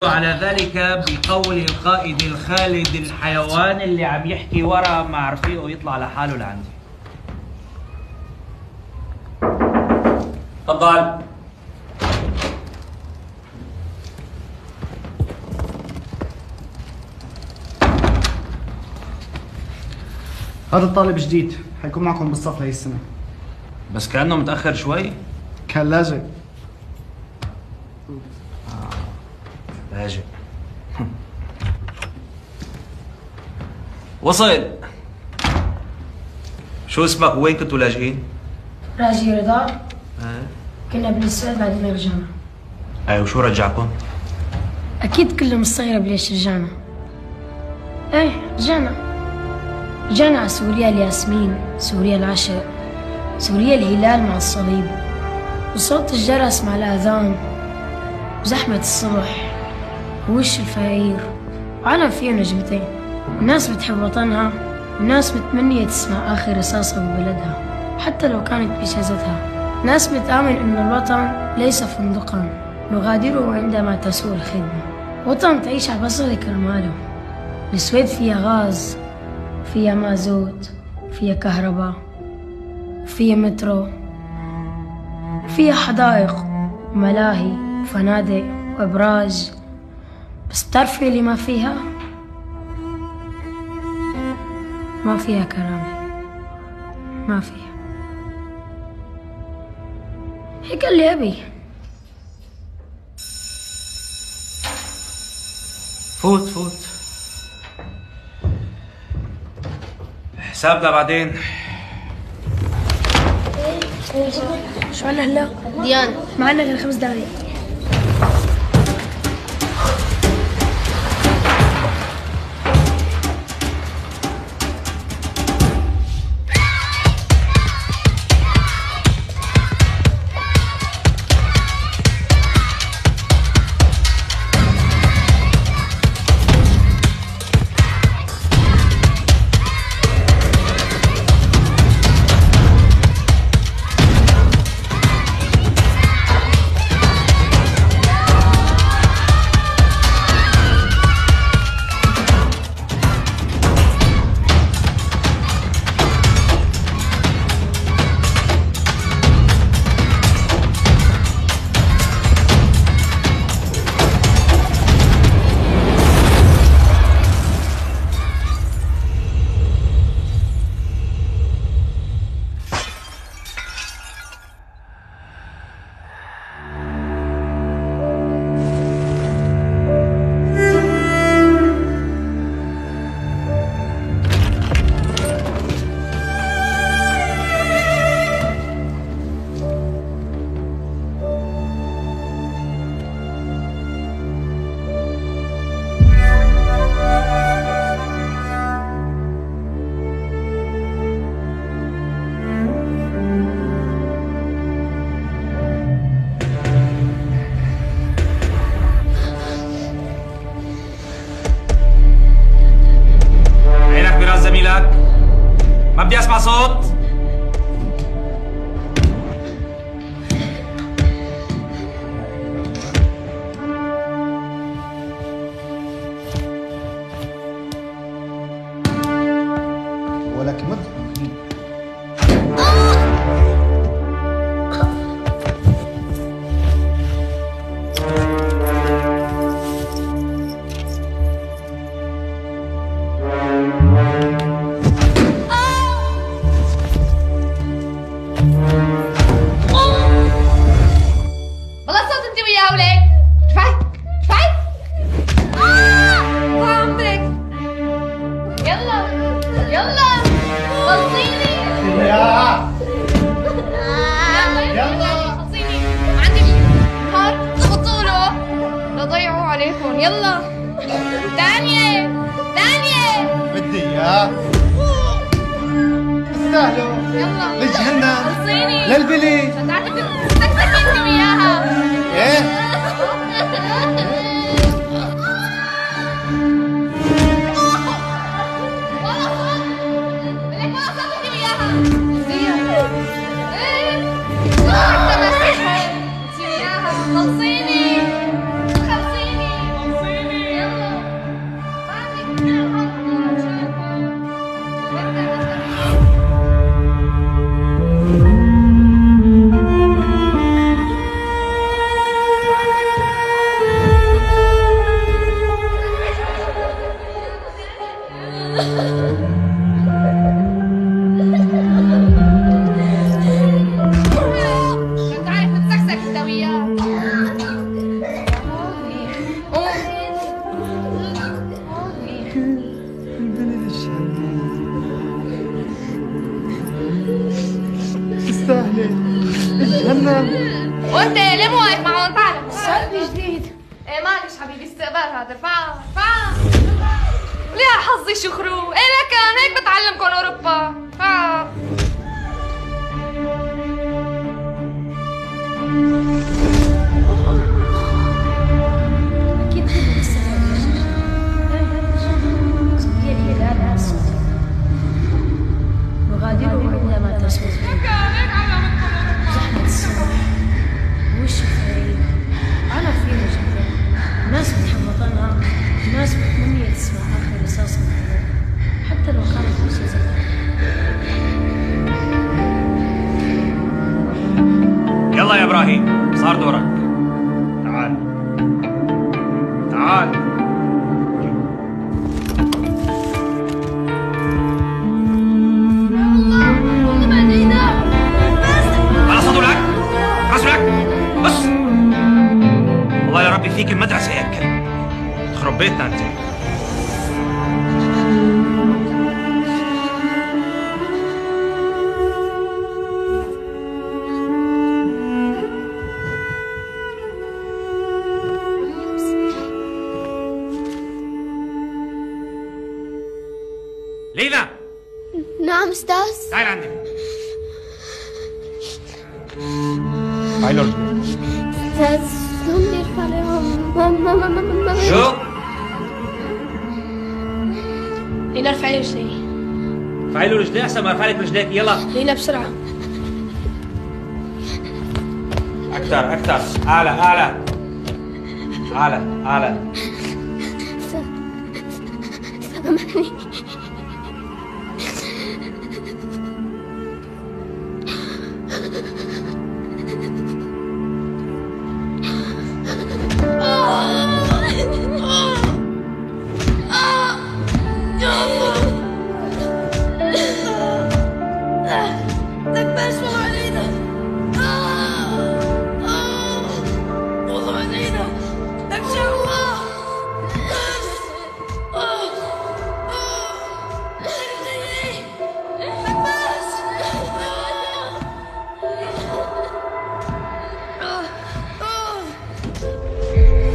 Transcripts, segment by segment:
على ذلك بقول القائد الخالد الحيوان اللي عم يحكي ورا مع رفيقه يطلع لحاله لعندي. تفضل. هذا الطالب جديد حيكون معكم بالصف لهي السنة. بس كأنه متأخر شوي. كان لاجئ. لاجئ. وصل. شو اسمك وين كنتوا لاجئين؟ راجي رضا. كنا بالسويد بعد ما رجعنا. ايوه وشو رجعكم؟ أكيد كلهم مستغرب ليش رجعنا. إيه رجعنا على سوريا الياسمين، سوريا العشق، سوريا الهلال مع الصليب، وصوت الجرس مع الآذان، وزحمة الصبح، ووش الفقير، وعالم فيه نجمتين، الناس بتحب وطنها، والناس متمنية تسمع آخر رصاصة ببلدها، حتى لو كانت بجازتها، ناس بتآمن إن الوطن ليس فندقا نغادره عندما تسوء الخدمة، وطن تعيش على بصر كرماله. السويد فيها غاز، فيها مازوت، فيها كهرباء، فيها مترو، فيها حدائق وملاهي وفنادق وابراج، بس بتعرفي اللي ما فيها؟ ما فيها كرامة، ما فيها. هيك اللي أبي. فوت حسابنا بعدين. شو عنا هلا؟ ديان معنا غير 5 دقايق. ما بدي اسمع صوت. ولك مد يلا دانيال بدي اياه. تستاهلوا. يلا لجهنم خلصيني للبلي. تعرفي تكتك انت وياها. ايه استقبال هذا. رفعها ليها حظي شخرو. ايه لكن هيك بتعلمكم اوروبا. أكيد لسه سوريا الهلال مع الصليب نغادره عندما تسقط زحمة الصبح وش الفريق. أنا فينا جدا. ناس بتحب وطنها، ناس متمنية تسمع آخر رصاصة منها حتى لو كانت مسلسلة. يلا يا ابراهيم صار دورك. تعال تعال. خلاص لك خلاص لك بس. والله يا ربي فيك المدرسة يا كلب. تخرب بيتنا انت. لينا. نعم استاذ. تعال عندي. هاي لورد. استاذ شلون بدي ارفع عليهم؟ شو؟ ليلى ارفعي رجلي. ارفعي له رجليه احسن ما ارفع لك رجليك. يلا ليلى بسرعة. اكثر اكثر. اعلى اعلى اعلى اعلى. سامحني.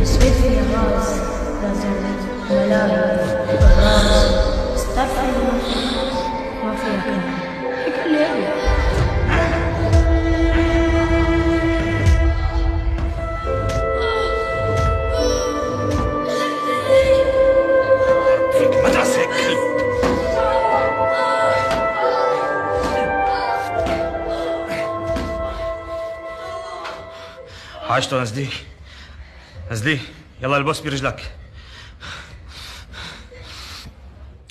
تصويت في الراس لازم ملاهي الراس استرفع ما فيها كلام. قال لي فيك مدرسة يا كلب. حاجته نزلي نزلي. يلا البس برجلك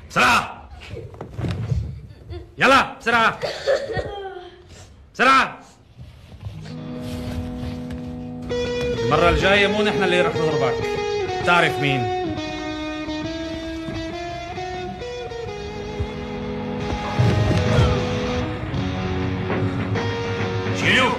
بسرعة. يلا بسرعة بسرعة. المرة الجاية مو نحن اللي رح نضربك. بتعرف مين. شيلوه.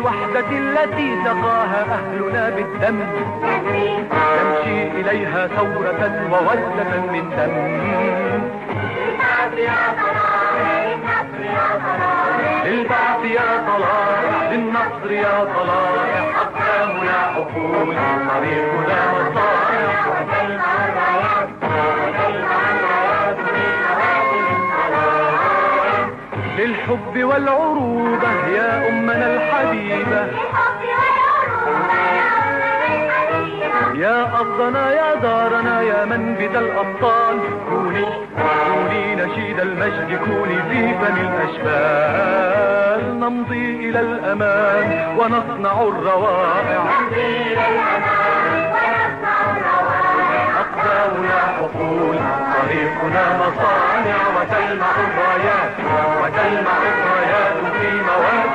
الوحدة التي سقاها أهلنا بالدم، نمشي إليها ثورة ووردة من دم. للبعث يا طلائع، للنصر يا طلائع، أقدامنا عقول، طريقنا مصائع، وتلمع الرايات، وتلمع الرايات في نوادي الصلاة. للحب والعروبة يا أمنا الحبيبة، يا أرضنا يا دارنا يا منبت الأبطال، كوني نشيد المجد، كوني في فم الأشبال. نمضي إلى الأمان ونصنع الروائع، أقدامنا حقول، طريقنا مصانع، وتلمع الرايات، وتلمع الرايات في موانع.